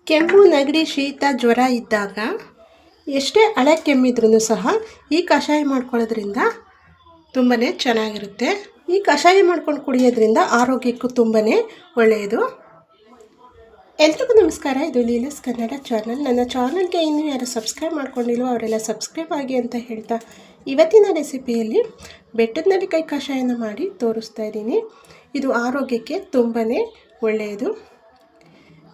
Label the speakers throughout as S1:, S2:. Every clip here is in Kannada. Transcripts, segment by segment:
S1: ಕೆಮ್ಮು ನೆಗಡಿ ಶೀತ ಜ್ವರ ಇದ್ದಾಗ ಎಷ್ಟೇ ಹಳೆ ಕೆಮ್ಮಿದ್ರೂ ಸಹ ಈ ಕಷಾಯ ಮಾಡ್ಕೊಳ್ಳೋದ್ರಿಂದ ತುಂಬಾ ಚೆನ್ನಾಗಿರುತ್ತೆ. ಈ ಕಷಾಯ ಮಾಡ್ಕೊಂಡು ಕುಡಿಯೋದ್ರಿಂದ ಆರೋಗ್ಯಕ್ಕೂ ತುಂಬಾ ಒಳ್ಳೆಯದು. ಎಲ್ರಿಗೂ ನಮಸ್ಕಾರ. ಇದು ಲೀಲಾಸ್ ಕನ್ನಡ ಚಾನಲ್. ನನ್ನ ಚಾನಲ್ಗೆ ಇನ್ನೂ ಯಾರು ಸಬ್ಸ್ಕ್ರೈಬ್ ಮಾಡ್ಕೊಂಡಿಲ್ವೋ ಅವರೆಲ್ಲ ಸಬ್ಸ್ಕ್ರೈಬ್ ಆಗಿ ಅಂತ ಹೇಳ್ತಾ ಇವತ್ತಿನ ರೆಸಿಪಿಯಲ್ಲಿ ಬೆಟ್ಟದ ನೆಲ್ಲಿಕಾಯಿ ಕಷಾಯನ ಮಾಡಿ ತೋರಿಸ್ತಾ ಇದ್ದೀನಿ. ಇದು ಆರೋಗ್ಯಕ್ಕೆ ತುಂಬಾ ಒಳ್ಳೆಯದು.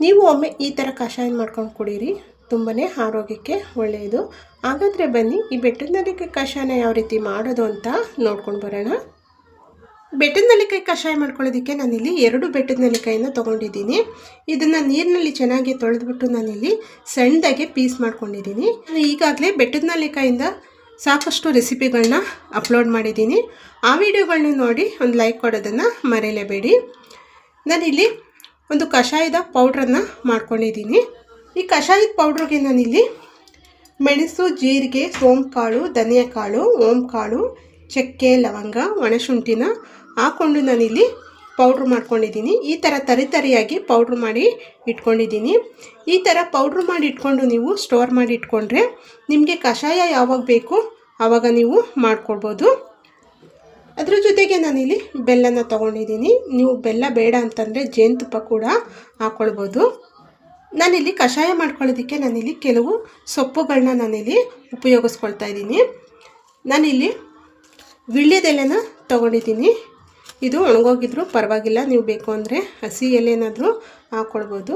S1: ನೀವು ಒಮ್ಮೆ ಈ ಥರ ಕಷಾಯ ಮಾಡ್ಕೊಂಡು ಕುಡೀರಿ, ತುಂಬಾ ಆರೋಗ್ಯಕ್ಕೆ ಒಳ್ಳೆಯದು. ಹಾಗಾದರೆ ಬನ್ನಿ ಈ ಬೆಟ್ಟದ ನೆಲ್ಲಿಕಾಯಿ ಕಷಾಯನ ಯಾವ ರೀತಿ ಮಾಡೋದು ಅಂತ ನೋಡ್ಕೊಂಡು ಬರೋಣ. ಬೆಟ್ಟದ ನೆಲ್ಲಿಕಾಯಿ ಕಷಾಯ ಮಾಡ್ಕೊಳ್ಳೋದಕ್ಕೆ ನಾನಿಲ್ಲಿ 2 ಬೆಟ್ಟದ ನೆಲ್ಲಿಕಾಯಿನ ತೊಗೊಂಡಿದ್ದೀನಿ. ಇದನ್ನು ನೀರಿನಲ್ಲಿ ಚೆನ್ನಾಗಿ ತೊಳೆದ್ಬಿಟ್ಟು ನಾನಿಲ್ಲಿ ಸಣ್ಣದಾಗೆ ಪೀಸ್ ಮಾಡ್ಕೊಂಡಿದ್ದೀನಿ. ಈಗಾಗಲೇ ಬೆಟ್ಟದ ನೆಲ್ಲಿಕಾಯಿಂದ ಸಾಕಷ್ಟು ರೆಸಿಪಿಗಳನ್ನ ಅಪ್ಲೋಡ್ ಮಾಡಿದ್ದೀನಿ. ಆ ವಿಡಿಯೋಗಳನ್ನ ನೋಡಿ ಒಂದು ಲೈಕ್ ಕೊಡೋದನ್ನು ಮರೆಯಲೇಬೇಡಿ. ನಾನಿಲ್ಲಿ ಒಂದು ಕಷಾಯದ ಪೌಡ್ರನ್ನು ಮಾಡ್ಕೊಂಡಿದ್ದೀನಿ. ಈ ಕಷಾಯದ ಪೌಡ್ರಿಗೆ ನಾನಿಲ್ಲಿ ಮೆಣಸು, ಜೀರಿಗೆ, ಸೋಂಪುಕಾಳು, ಧನಿಯಾಕಾಳು, ಓಂಕಾಳು, ಚಕ್ಕೆ, ಲವಂಗ, ಒಣಶುಂಠಿನ ಹಾಕ್ಕೊಂಡು ನಾನಿಲ್ಲಿ ಪೌಡ್ರ್ ಮಾಡ್ಕೊಂಡಿದ್ದೀನಿ. ಈ ಥರ ತರಿಯಾಗಿ ಪೌಡ್ರ್ ಮಾಡಿ ಇಟ್ಕೊಂಡಿದ್ದೀನಿ. ಈ ಥರ ಪೌಡ್ರ್ ಮಾಡಿ ಇಟ್ಕೊಂಡು ನೀವು ಸ್ಟೋರ್ ಮಾಡಿ ಇಟ್ಕೊಂಡ್ರೆ ನಿಮಗೆ ಕಷಾಯ ಯಾವಾಗ ಬೇಕು ಆವಾಗ ನೀವು ಮಾಡ್ಕೊಳ್ಬೋದು. ಅದ್ರ ಜೊತೆಗೆ ನಾನಿಲ್ಲಿ ಬೆಲ್ಲನ ತೊಗೊಂಡಿದ್ದೀನಿ. ನೀವು ಬೆಲ್ಲ ಬೇಡ ಅಂತಂದರೆ ಜೇನುತುಪ್ಪ ಕೂಡ ಹಾಕ್ಕೊಳ್ಬೋದು. ನಾನಿಲ್ಲಿ ಕಷಾಯ ಮಾಡ್ಕೊಳ್ಳೋದಕ್ಕೆ ನಾನಿಲ್ಲಿ ಕೆಲವು ಸೊಪ್ಪುಗಳನ್ನ ನಾನಿಲ್ಲಿ ಉಪಯೋಗಿಸ್ಕೊಳ್ತಾ ಇದ್ದೀನಿ. ನಾನಿಲ್ಲಿ ವೀಳ್ಯದೆಲೆನ ತೊಗೊಂಡಿದ್ದೀನಿ. ಇದು ಒಣಗೋಗಿದ್ರೂ ಪರವಾಗಿಲ್ಲ, ನೀವು ಬೇಕು ಅಂದರೆ ಹಸಿ ಎಲೆನಾದರೂ ಹಾಕ್ಕೊಳ್ಬೋದು.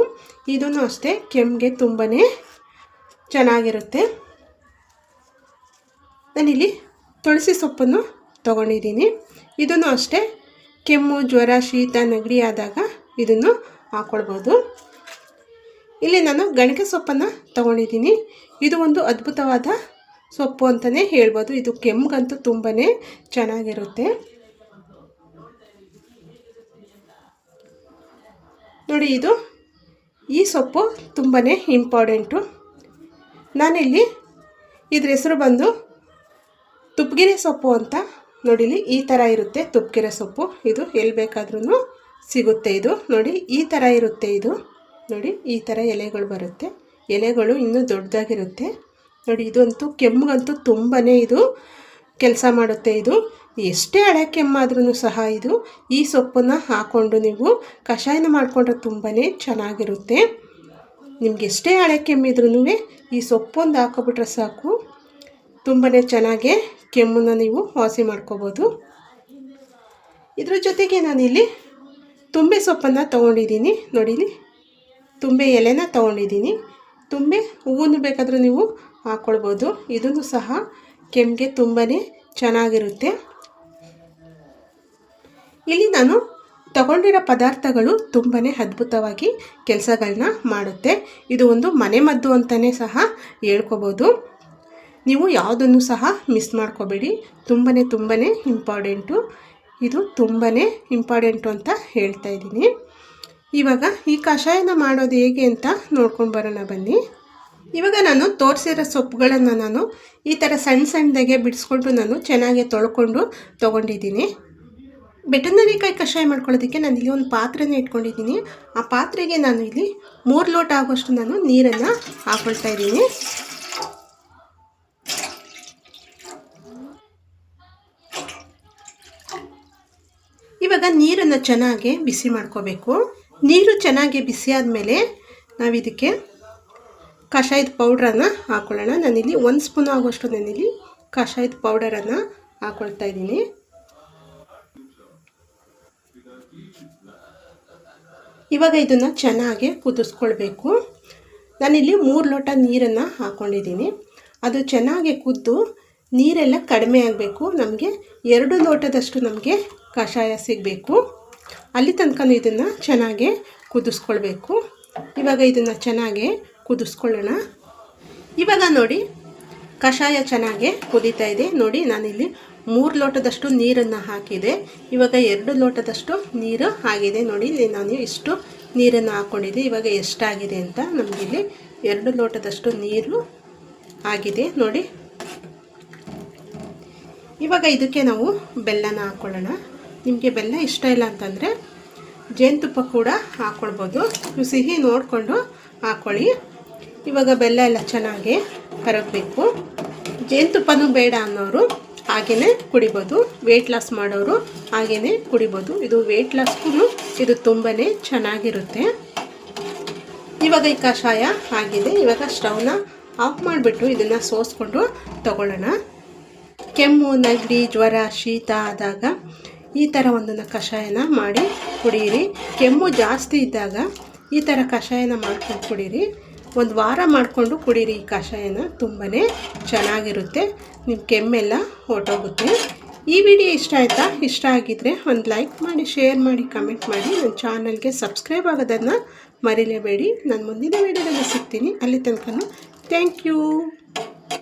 S1: ಇದನ್ನು ಅಷ್ಟೇ ಕೆಮ್ಮಿಗೆ ತುಂಬಾ ಚೆನ್ನಾಗಿರುತ್ತೆ. ನಾನಿಲ್ಲಿ ತುಳಸಿ ಸೊಪ್ಪನ್ನು ತೊಗೊಂಡಿದ್ದೀನಿ. ಇದನ್ನು ಅಷ್ಟೇ ಕೆಮ್ಮು, ಜ್ವರ, ಶೀತ, ನೆಗಡಿ ಆದಾಗ ಇದನ್ನು ಹಾಕ್ಕೊಳ್ಬೋದು. ಇಲ್ಲಿ ನಾನು ಗಣಕೆ ಸೊಪ್ಪನ್ನು ತೊಗೊಂಡಿದ್ದೀನಿ. ಇದು ಒಂದು ಅದ್ಭುತವಾದ ಸೊಪ್ಪು ಅಂತಲೇ ಹೇಳ್ಬೋದು. ಇದು ಕೆಮ್ಮಿಗಂತೂ ತುಂಬಾ ಚೆನ್ನಾಗಿರುತ್ತೆ. ನೋಡಿ, ಈ ಸೊಪ್ಪು ತುಂಬಾ ಇಂಪಾರ್ಟೆಂಟು. ನಾನಿಲ್ಲಿ ಇದ್ರ ಹೆಸರು ಬಂದು ತುಪ್ಪಗಿರೆ ಸೊಪ್ಪು ಅಂತ. ನೋಡಿಲಿ ಈ ಥರ ಇರುತ್ತೆ ತುಪ್ಪಗಿರೆ ಸೊಪ್ಪು. ಇದು ಎಲ್ಲಿ ಬೇಕಾದ್ರೂ ಸಿಗುತ್ತೆ. ಇದು ನೋಡಿ ಈ ಥರ ಇರುತ್ತೆ. ಇದು ನೋಡಿ ಈ ಥರ ಎಲೆಗಳು ಬರುತ್ತೆ. ಎಲೆಗಳು ಇನ್ನೂ ದೊಡ್ಡದಾಗಿರುತ್ತೆ. ನೋಡಿ, ಇದಂತೂ ಕೆಮ್ಮಿಗಂತೂ ತುಂಬಾ ಇದು ಕೆಲಸ ಮಾಡುತ್ತೆ. ಇದು ಎಷ್ಟೇ ಹಳೆ ಕೆಮ್ಮಾದ್ರೂ ಸಹ ಈ ಸೊಪ್ಪನ್ನು ಹಾಕ್ಕೊಂಡು ನೀವು ಕಷಾಯನ ಮಾಡಿಕೊಂಡ್ರೆ ತುಂಬಾ ಚೆನ್ನಾಗಿರುತ್ತೆ. ನಿಮ್ಗೆ ಎಷ್ಟೇ ಹಳೆ ಕೆಮ್ಮಿದ್ರೂ ಈ ಸೊಪ್ಪೊಂದು ಹಾಕೋಬಿಟ್ರೆ ಸಾಕು, ತುಂಬಾ ಚೆನ್ನಾಗಿ ಕೆಮ್ಮನ್ನು ನೀವು ವಾಸಿ ಮಾಡ್ಕೋಬೋದು. ಇದ್ರ ಜೊತೆಗೆ ನಾನಿಲ್ಲಿ ತುಂಬೆ ಸೊಪ್ಪನ್ನು ತೊಗೊಂಡಿದ್ದೀನಿ. ನೋಡಿಲಿ, ತುಂಬೆ ಎಲೆನ ತೊಗೊಂಡಿದ್ದೀನಿ. ತುಂಬೆ ಹೂವನ್ನು ಬೇಕಾದರೂ ನೀವು ಹಾಕ್ಕೊಳ್ಬೋದು. ಇದನ್ನು ಸಹ ಕೆಮ್ಮಿಗೆ ತುಂಬಾ ಚೆನ್ನಾಗಿರುತ್ತೆ. ಇಲ್ಲಿ ನಾನು ತಗೊಂಡಿರೋ ಪದಾರ್ಥಗಳು ತುಂಬಾ ಅದ್ಭುತವಾಗಿ ಕೆಲಸಗಳನ್ನ ಮಾಡುತ್ತೆ. ಇದು ಒಂದು ಮನೆಮದ್ದು ಅಂತಲೇ ಸಹ ಹೇಳ್ಕೊಬೋದು. ನೀವು ಯಾವುದನ್ನು ಸಹ ಮಿಸ್ ಮಾಡ್ಕೋಬೇಡಿ. ತುಂಬಾ ಇಂಪಾರ್ಟೆಂಟು. ಇದು ತುಂಬಾ ಇಂಪಾರ್ಟೆಂಟು ಅಂತ ಹೇಳ್ತಾ ಇದ್ದೀನಿ. ಇವಾಗ ಈ ಕಷಾಯನ ಮಾಡೋದು ಹೇಗೆ ಅಂತ ನೋಡ್ಕೊಂಡು ಬರೋಣ ಬನ್ನಿ. ಇವಾಗ ನಾನು ತೋರಿಸಿರೋ ಸೊಪ್ಪುಗಳನ್ನು ನಾನು ಈ ಥರ ಸಣ್ಣದಾಗೆ ಬಿಡಿಸ್ಕೊಂಡು ನಾನು ಚೆನ್ನಾಗಿ ತೊಳ್ಕೊಂಡು ತೊಗೊಂಡಿದ್ದೀನಿ. ಬೆಟ್ಟದ ನೆಲ್ಲಿಕಾಯಿ ಕಷಾಯ ಮಾಡ್ಕೊಳ್ಳೋದಕ್ಕೆ ನಾನು ಇಲ್ಲಿ ಒಂದು ಪಾತ್ರೆನ ಇಟ್ಕೊಂಡಿದ್ದೀನಿ. ಆ ಪಾತ್ರೆಗೆ ನಾನು ಇಲ್ಲಿ 3 ಲೋಟ ಆಗೋಷ್ಟು ನಾನು ನೀರನ್ನು ಹಾಕ್ಕೊಳ್ತಾ ಇದ್ದೀನಿ. ಇವಾಗ ನೀರನ್ನು ಚೆನ್ನಾಗಿ ಬಿಸಿ ಮಾಡ್ಕೋಬೇಕು. ನೀರು ಚೆನ್ನಾಗಿ ಬಿಸಿ ಆದಮೇಲೆ ನಾವಿದಕ್ಕೆ ಕಷಾಯದ ಪೌಡ್ರನ್ನು ಹಾಕ್ಕೊಳ್ಳೋಣ. ನಾನಿಲ್ಲಿ 1 ಸ್ಪೂನ್ ಆಗೋಷ್ಟು ನಾನಿಲ್ಲಿ ಕಷಾಯದ ಪೌಡರನ್ನು ಹಾಕ್ಕೊಳ್ತಾ ಇದ್ದೀನಿ. ಇವಾಗ ಇದನ್ನು ಚೆನ್ನಾಗಿ ಕುದಿಸ್ಕೊಳ್ಬೇಕು. ನಾನಿಲ್ಲಿ 3 ಲೋಟ ನೀರನ್ನು ಹಾಕ್ಕೊಂಡಿದ್ದೀನಿ. ಅದು ಚೆನ್ನಾಗಿ ಕುದ್ದು ನೀರೆಲ್ಲ ಕಡಿಮೆ ಆಗಬೇಕು. ನಮಗೆ 2 ಲೋಟದಷ್ಟು ನಮಗೆ ಕಷಾಯ ಸಿಗಬೇಕು. ಅಲ್ಲಿ ತನಕ ಇದನ್ನು ಚೆನ್ನಾಗಿ ಕುದಿಸ್ಕೊಳ್ಬೇಕು. ಇವಾಗ ಇದನ್ನು ಚೆನ್ನಾಗಿ ಕುದಿಸ್ಕೊಳ್ಳೋಣ. ಇವಾಗ ನೋಡಿ, ಕಷಾಯ ಚೆನ್ನಾಗಿ ಕುದೀತಾ ಇದೆ. ನೋಡಿ, ನಾನಿಲ್ಲಿ 3 ಲೋಟದಷ್ಟು ನೀರನ್ನು ಹಾಕಿದೆ. ಇವಾಗ 2 ಲೋಟದಷ್ಟು ನೀರು ಆಗಿದೆ. ನೋಡಿ, ಇಲ್ಲಿ ನಾನು ಇಷ್ಟು ನೀರನ್ನು ಹಾಕ್ಕೊಂಡಿದ್ದೆ. ಇವಾಗ ಎಷ್ಟಾಗಿದೆ ಅಂತ ನಮಗಿಲ್ಲಿ 2 ಲೋಟದಷ್ಟು ನೀರು ಆಗಿದೆ. ನೋಡಿ, ಇವಾಗ ಇದಕ್ಕೆ ನಾವು ಬೆಲ್ಲನ ಹಾಕ್ಕೊಳ್ಳೋಣ. ನಿಮಗೆ ಬೆಲ್ಲ ಇಷ್ಟ ಇಲ್ಲ ಅಂತಂದರೆ ಜೇನುತುಪ್ಪ ಕೂಡ ಹಾಕ್ಕೊಳ್ಬೋದು. ನೀವು ಸಿಹಿ ನೋಡಿಕೊಂಡು ಹಾಕ್ಕೊಳ್ಳಿ. ಇವಾಗ ಬೆಲ್ಲ ಎಲ್ಲ ಚೆನ್ನಾಗಿ ಕರಗಬೇಕು. ಜೇನುತುಪ್ಪನೂ ಬೇಡ ಅನ್ನೋರು ಹಾಗೆಯೇ ಕುಡಿಬೋದು, ವೆಯ್ಟ್ ಲಾಸ್ ಮಾಡೋರು ಹಾಗೆಯೇ ಕುಡಿಬೋದು. ಇದು ವೆಯ್ಟ್ ಲಾಸ್ಗೂ ಇದು ತುಂಬಾ ಚೆನ್ನಾಗಿರುತ್ತೆ. ಇವಾಗ ಈ ಕಷಾಯ ಆಗಿದೆ. ಇವಾಗ ಸ್ಟವ್ನ ಆಫ್ ಮಾಡಿಬಿಟ್ಟು ಇದನ್ನು ಸೋಸ್ಕೊಂಡು ತಗೊಳ್ಳೋಣ. ಕೆಮ್ಮು, ನೆಗಡಿ, ಜ್ವರ, ಶೀತ ಆದಾಗ ಈ ಥರ ಒಂದನ್ನು ಕಷಾಯನ ಮಾಡಿ ಕುಡಿಯಿರಿ. ಕೆಮ್ಮು ಜಾಸ್ತಿ ಇದ್ದಾಗ ಈ ಥರ ಕಷಾಯನ ಮಾಡ್ಕೊಂಡು ಕುಡೀರಿ. ಒಂದು ವಾರ ಮಾಡಿಕೊಂಡು ಕುಡೀರಿ. ಈ ಕಷಾಯನ ತುಂಬಾ ಚೆನ್ನಾಗಿರುತ್ತೆ. ನಿಮ್ಮ ಕೆಮ್ಮೆಲ್ಲ ಹೊರಟೋಗುತ್ತೆ. ಈ ವಿಡಿಯೋ ಇಷ್ಟ ಆಯಿತಾ? ಇಷ್ಟ ಆಗಿದ್ದರೆ ಒಂದು ಲೈಕ್ ಮಾಡಿ, ಶೇರ್ ಮಾಡಿ, ಕಮೆಂಟ್ ಮಾಡಿ. ನನ್ನ ಚಾನಲ್ಗೆ ಸಬ್ಸ್ಕ್ರೈಬ್ ಆಗೋದನ್ನು ಮರಿಲೇಬೇಡಿ. ನಾನು ಮುಂದಿನ ವಿಡಿಯೋದಲ್ಲಿ ಸಿಗ್ತೀನಿ. ಅಲ್ಲಿ ತನಕ ಥ್ಯಾಂಕ್ ಯು.